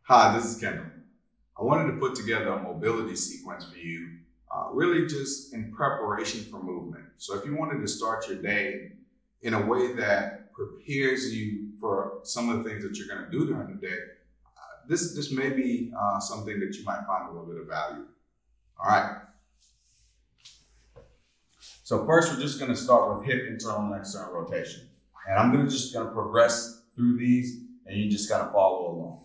Hi, this is Kendall. I wanted to put together a mobility sequence for you, really just in preparation for movement. So if you wanted to start your day in a way that prepares you for some of the things that you're going to do during the day, this may be something that you might find a little bit of value. All right. So first, we're just going to start with hip internal and external rotation. And I'm just going to progress through these, and you just got to follow along.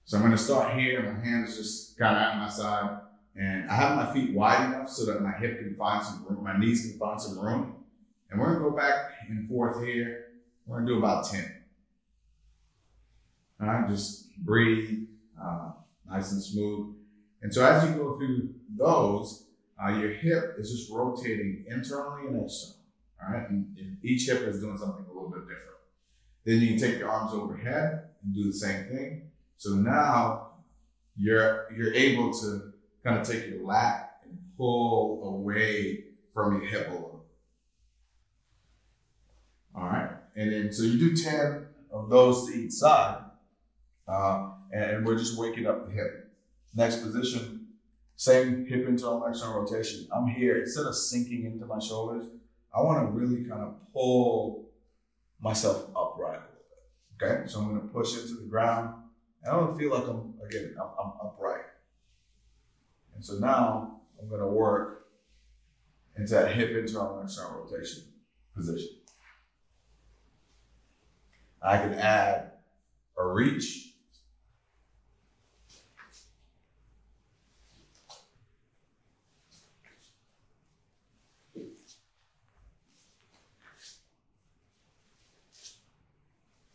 So I'm going to start here. My hands just kind of at my side, and I have my feet wide enough so that my hip can find some room, my knees can find some room. And we're going to go back and forth here. We're going to do about 10. All right, just breathe, nice and smooth. And so as you go through those, your hip is just rotating internally and externally. All right, and each hip is doing something a little bit different. Then you can take your arms overhead and do the same thing. So now you're able to kind of take your lat and pull away from your hip a little. All right, and then so you do 10 of those to each side, and we're just waking up the hip. Next position, same hip internal external rotation. I'm here, instead of sinking into my shoulders, I want to really kind of pull myself upright a little bit. Okay, so I'm going to push into the ground. I don't feel like I'm upright. And so now I'm going to work into that hip internal and external rotation position. I can add a reach.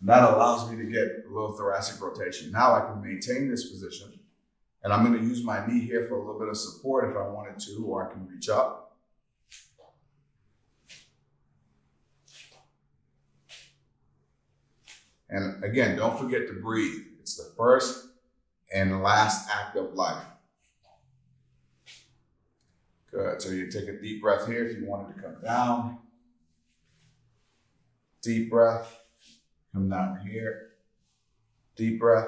That allows me to get a little thoracic rotation. Now I can maintain this position, and I'm going to use my knee here for a little bit of support if I wanted to, or I can reach up. And again, don't forget to breathe. It's the first and last act of life. Good. So you take a deep breath here if you wanted to come down. Deep breath. Come down here, deep breath,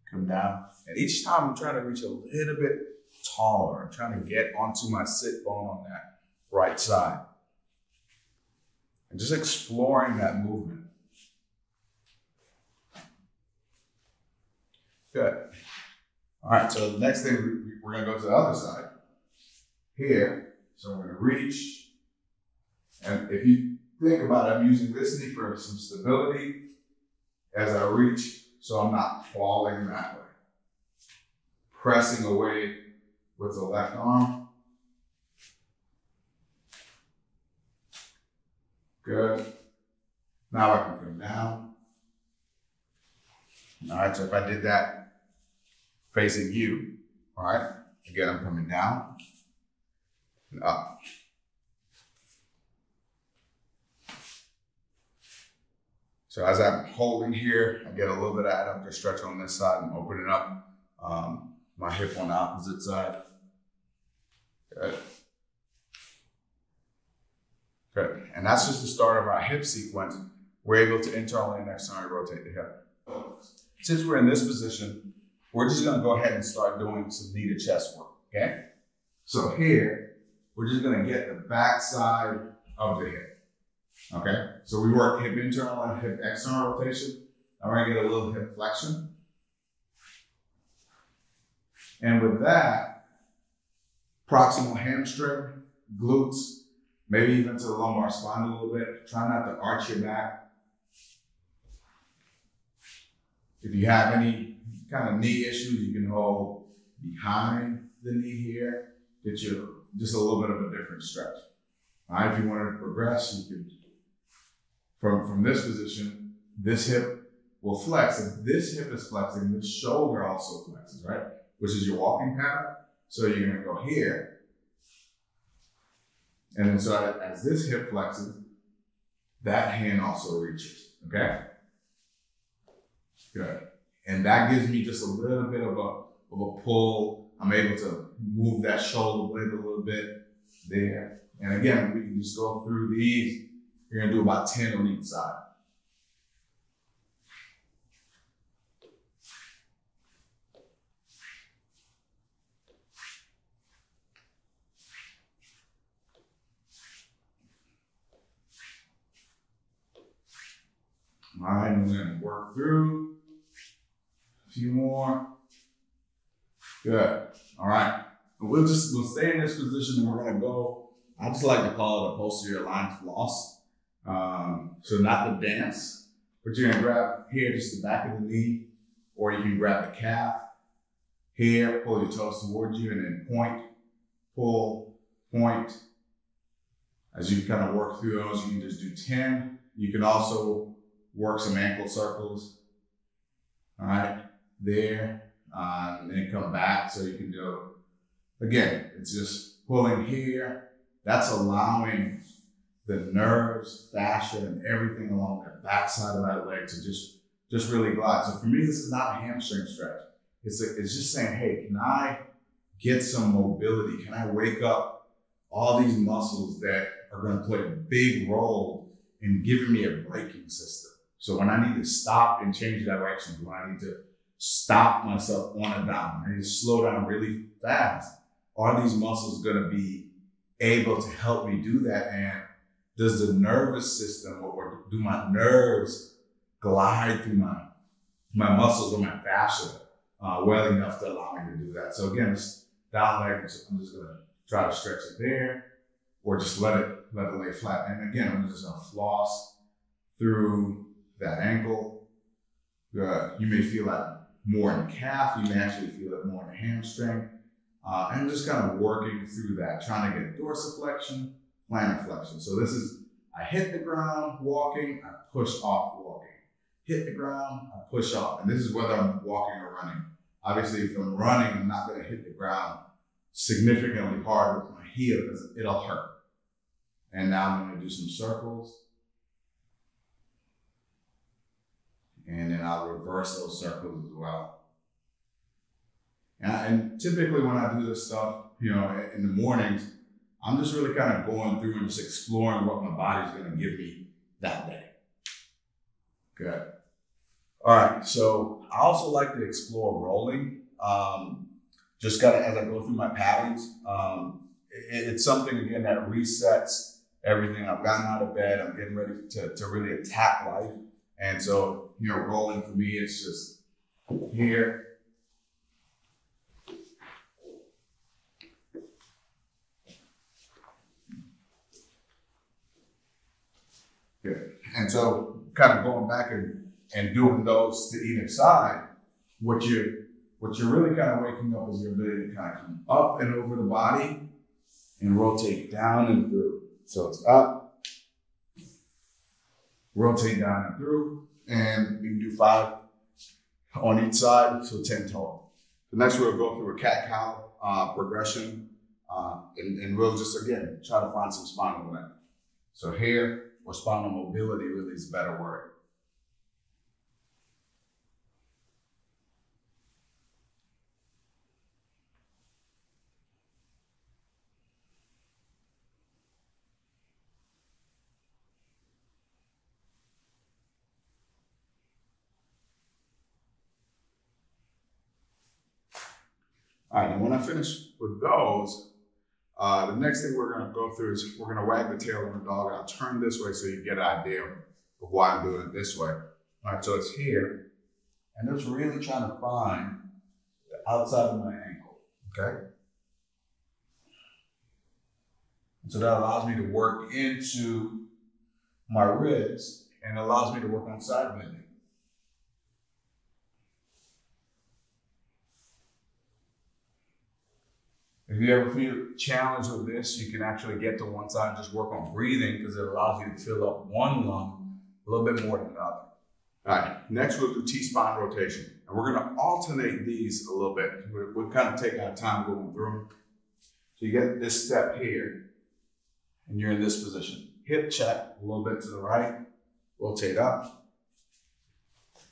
come down. And each time I'm trying to reach a little bit taller. I'm trying to get onto my sit bone on that right side. And just exploring that movement. Good. All right, so the next thing, we're gonna go to the other side. Here, so I'm gonna reach. And if you think about it, I'm using this knee for some stability as I reach, so I'm not falling that way. Pressing away with the left arm. Good. Now I can come down. All right, so if I did that facing you, all right, again, I'm coming down and up. So as I'm holding here, I get a little bit of adductor stretch on this side and opening up my hip on the opposite side. Good. Good. And that's just the start of our hip sequence. We're able to internally and externally rotate the hip. Since we're in this position, we're just going to go ahead and start doing some knee to chest work, okay? So here, we're just going to get the back side of the hip. Okay, so we work hip internal and hip external rotation. Now we're gonna get a little hip flexion. And with that, proximal hamstring, glutes, maybe even to the lumbar spine a little bit. Try not to arch your back. If you have any kind of knee issues, you can hold behind the knee here. Get you just a little bit of a different stretch. All right, if you wanted to progress, you could. From this position, this hip will flex. If this hip is flexing, this shoulder also flexes, right? Which is your walking pattern. So you're gonna go here. And then so as this hip flexes, that hand also reaches, okay? Good. And that gives me just a little bit of a pull. I'm able to move that shoulder blade a little bit there. And again, we can just go through these. You're gonna do about 10 on each side. All right, and we're gonna work through a few more. Good. All right. We'll stay in this position and we're gonna go, I just like to call it a posterior line floss. So not the dance, but you're gonna grab here, just the back of the knee, or you can grab the calf here, pull your toes towards you, and then point, pull, point. As you kind of work through those, you can just do 10. You can also work some ankle circles. All right, there, and then come back. So you can do, again, it's just pulling here. That's allowing the nerves, fascia, and everything along the backside of that leg to just really glide. So for me, this is not a hamstring stretch. It's just saying, hey, can I get some mobility? Can I wake up all these muscles that are going to play a big role in giving me a braking system? So when I need to stop and change directions, when I need to stop myself on a dime, I need to slow down really fast, are these muscles going to be able to help me do that? And does the nervous system, do my nerves glide through my muscles or my fascia well enough to allow me to do that? So again, it's down leg, I'm just gonna try to stretch it there, or just let it lay flat. And again, I'm just gonna floss through that ankle. Good. You may feel that more in the calf, you may actually feel it more in the hamstring. And just kind of working through that, trying to get dorsiflexion, plantar flexion. So this is, I hit the ground walking, I push off walking. Hit the ground, I push off. And this is whether I'm walking or running. Obviously, if I'm running, I'm not gonna hit the ground significantly hard with my heel because it'll hurt. And now I'm gonna do some circles. And then I'll reverse those circles as well. And typically when I do this stuff, you know, in the mornings, I'm just really kind of going through and just exploring what my body's gonna give me that day. Good. All right, so I also like to explore rolling. Just kind of as I go through my patterns. It's something, again, that resets everything. I've gotten out of bed, I'm getting ready to really attack life. And so, you know, rolling for me, it's just here. Good. And so kind of going back and doing those to either side, what you're really kind of waking up is your ability to kind of come up and over the body and rotate down and through. So it's up, rotate down and through, and we can do 5 on each side, so 10 total. The next we'll go through a cat-cow progression, and we'll just, again, try to find some spinal length. So here, or spinal mobility really is a better word. All right, and when I finish with those, the next thing we're gonna go through is we're gonna wag the tail on the dog. I'll turn this way so you get an idea of why I'm doing it this way. All right, so it's here, and it's really trying to find the outside of my ankle, okay? And so that allows me to work into my ribs and allows me to work on side bending. If you ever feel challenged with this, you can actually get to one side and just work on breathing because it allows you to fill up one lung a little bit more than the other. All right, next we'll do Teaspon rotation. And we're gonna alternate these a little bit. We'll kind of take our time going through them. So you get this step here, and you're in this position. Hip check, a little bit to the right, rotate up,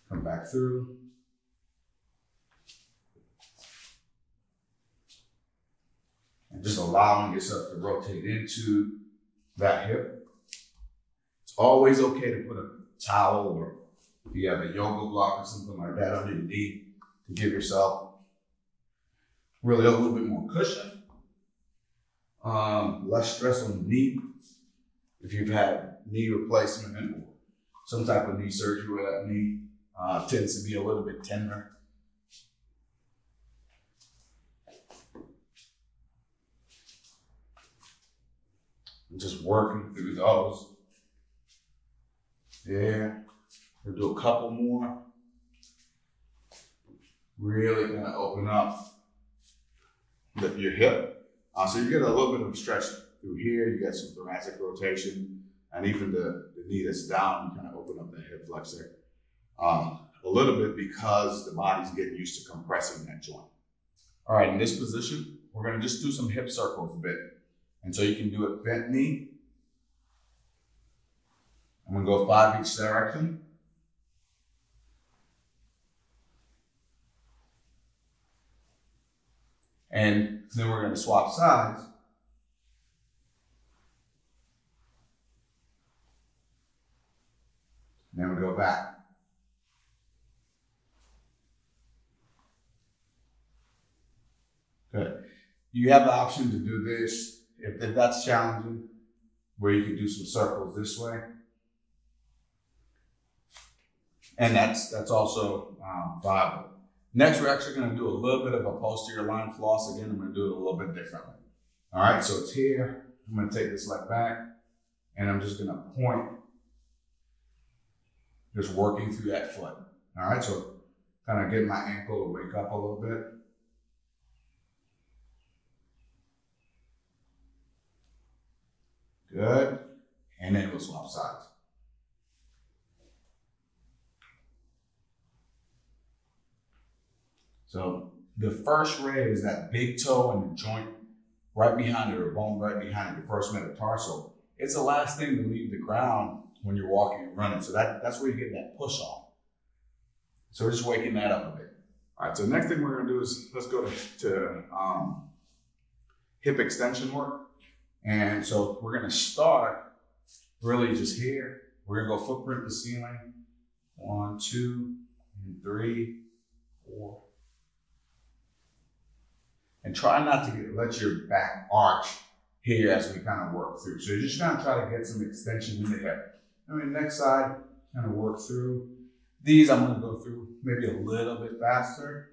come back through. And just allowing yourself to rotate into that hip. It's always okay to put a towel or if you have a yoga block or something like that on your knee to give yourself really a little bit more cushion. Less stress on the knee. If you've had knee replacement some type of knee surgery where that knee tends to be a little bit tender. I'm just working through those. Yeah, we'll do a couple more. Really kind of open up your hip. So you get a little bit of stretch through here. You get some thoracic rotation, and even the knee that's down, you kind of open up that hip flexor a little bit because the body's getting used to compressing that joint. All right, in this position, we're gonna just do some hip circles a bit. And so you can do it bent knee. I'm gonna go 5 each direction. And then we're gonna swap sides. And then we go back. Good. You have the option to do this if that's challenging, where you can do some circles this way. And that's also viable. Next, we're actually going to do a little bit of a posterior line floss. Again, I'm going to do it a little bit differently. All right, so it's here. I'm going to take this leg back, and I'm just going to point, just working through that foot. All right, so kind of get my ankle to wake up a little bit. Good, and then we'll swap sides. So the first ray is that big toe and the joint right behind it, or bone right behind your first metatarsal. It's the last thing to leave the ground when you're walking and running. So that's where you get that push off. So we're just waking that up a bit. All right, so the next thing we're gonna do is let's go to hip extension work. And so we're gonna start really just here. We're gonna go footprint to ceiling. 1, 2, and 3, 4. And try not to let your back arch here as we kind of work through. So you're just gonna try to get some extension in the hip. I mean, next side, kind of work through. These I'm gonna go through maybe a little bit faster,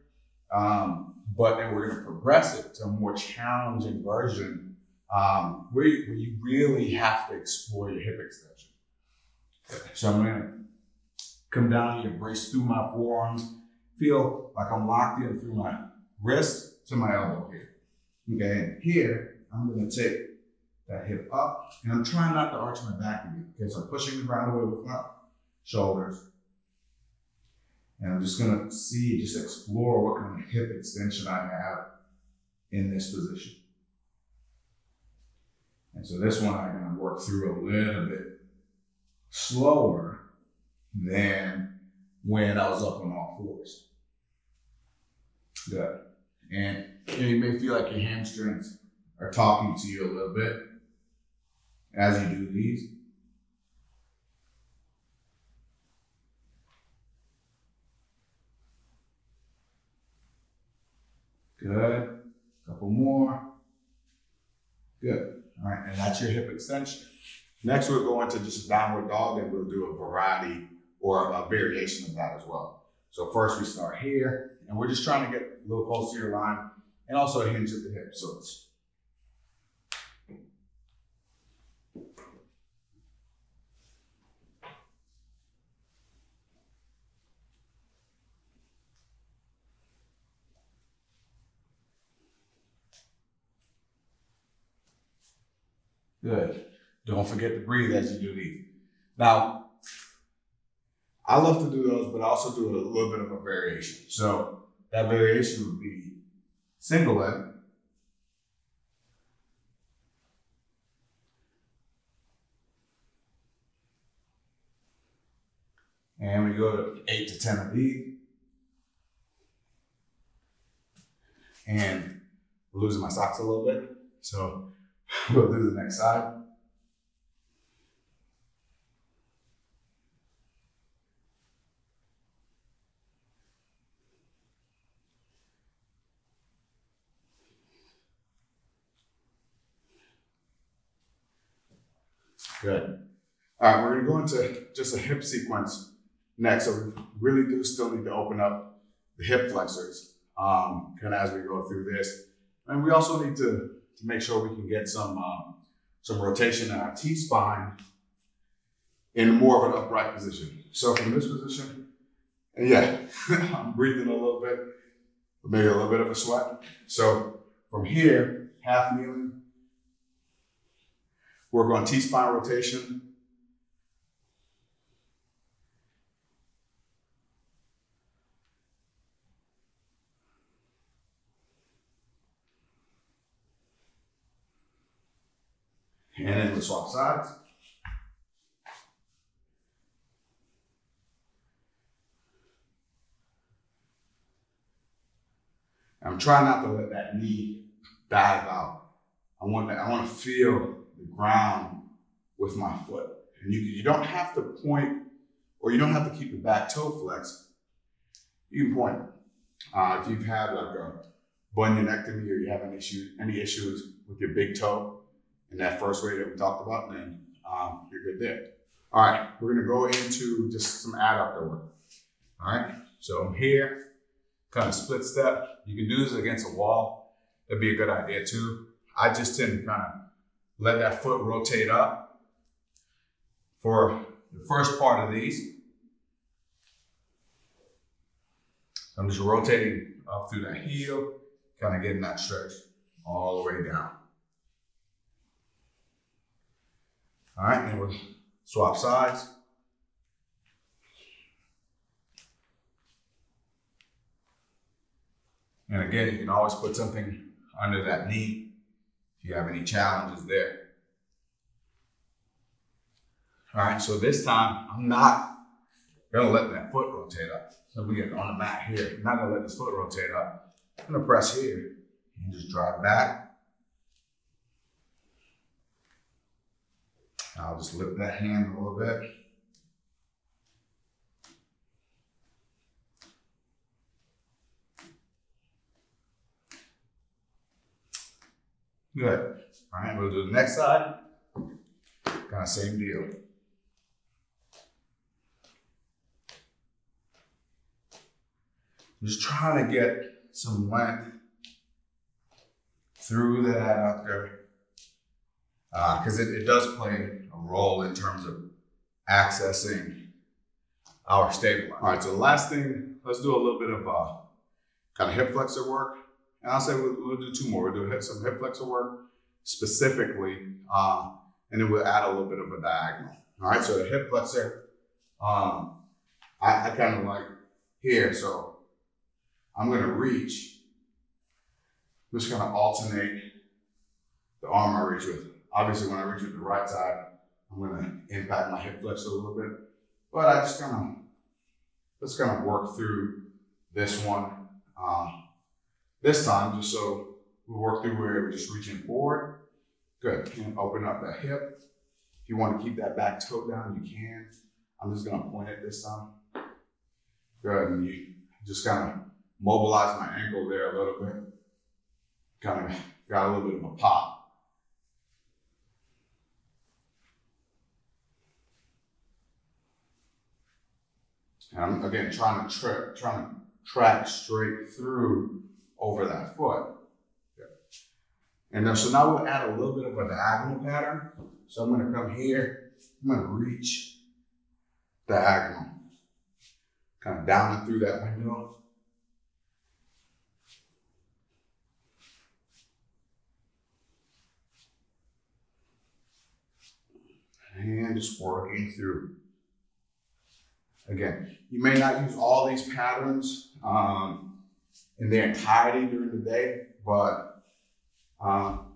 but then we're gonna progress it to a more challenging version where you really have to explore your hip extension. So I'm gonna come down here, brace through my forearms, feel like I'm locked in through my wrist to my elbow here. Okay, and here, I'm gonna take that hip up, and I'm trying not to arch my back again. Okay, so I'm pushing the ground away with my shoulders. And I'm just gonna just explore what kind of hip extension I have in this position. And so this one I'm gonna work through a little bit slower than when I was up on all fours. Good. And you may feel like your hamstrings are talking to you a little bit as you do these. Good. Couple more. Good. All right, and that's your hip extension. Next, we'll go into just a downward dog, and we'll do a variety or a variation of that as well. So first we start here, and we're just trying to get a little posterior line and also a hinge at the hip. So it's good. Don't forget to breathe as you do these. Now, I love to do those, but I also do a little bit of a variation. So that variation would be single leg. And we go to 8 to 10 of these. And we're losing my socks a little bit. So we'll do the next side. Good. All right, we're gonna go into just a hip sequence next. So we really do still need to open up the hip flexors kind of as we go through this. And we also need to make sure we can get some rotation in our T-spine in more of an upright position. So from this position, and yeah, I'm breathing a little bit, maybe a little bit of a sweat. So from here, half kneeling, we're going T-spine rotation. And then we swap sides. I'm trying not to let that knee dive out. I want to feel the ground with my foot. And you don't have to point, or you don't have to keep your back toe flexed. You can point. If you've had like a bunionectomy or you have any issues with your big toe in that first way that we talked about, then you're good there. All right, we're gonna go into just some adductor work. All right, so I'm here, kind of split step. You can do this against a wall. That'd be a good idea too. I just tend to kind of let that foot rotate up for the first part of these. I'm just rotating up through that heel, kind of getting that stretch all the way down. All right, then we'll swap sides. And again, you can always put something under that knee if you have any challenges there. All right, so this time, I'm not gonna let that foot rotate up. So we get on the mat here. I'm not gonna let this foot rotate up. I'm gonna press here and just drive back. I'll just lift that hand a little bit. Good. All right, we'll do the next side. Kind of same deal. I'm just trying to get some length through the adductor because it does play a role in terms of accessing our stabilizer. All right, so the last thing, let's do a little bit of kind of hip flexor work. And I'll say we'll do two more. We'll do some hip flexor work specifically, and then we'll add a little bit of a diagonal. All right, so the hip flexor, I kind of like here, so I'm gonna reach. I'm just gonna alternate the arm I reach with. Obviously, when I reach with the right side, I'm gonna impact my hip flexor a little bit, but I just kind of work through this one. This time, just so we work through where we're just reaching forward. Good, and open up that hip. If you want to keep that back toe down, you can. I'm just gonna point it this time. Good, and you just kind of mobilize my ankle there a little bit. Kind of got a little bit of a pop. And I'm again trying to track straight through over that foot. Good. And then, so now we'll add a little bit of a diagonal pattern. So I'm gonna come here, I'm gonna reach diagonal, kind of down and through that window. And just working through. Again, you may not use all these patterns in their entirety during the day, but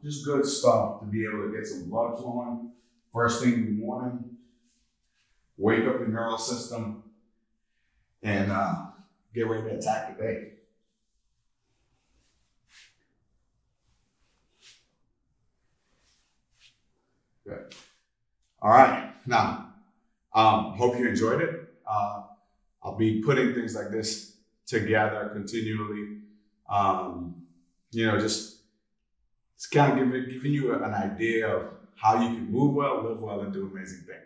just good stuff to be able to get some blood flowing first thing in the morning, wake up your neural system, and get ready to attack the day. Good. All right, now, hope you enjoyed it. I'll be putting things like this together continually. Just kind of giving you an idea of how you can move well, live well, and do amazing things.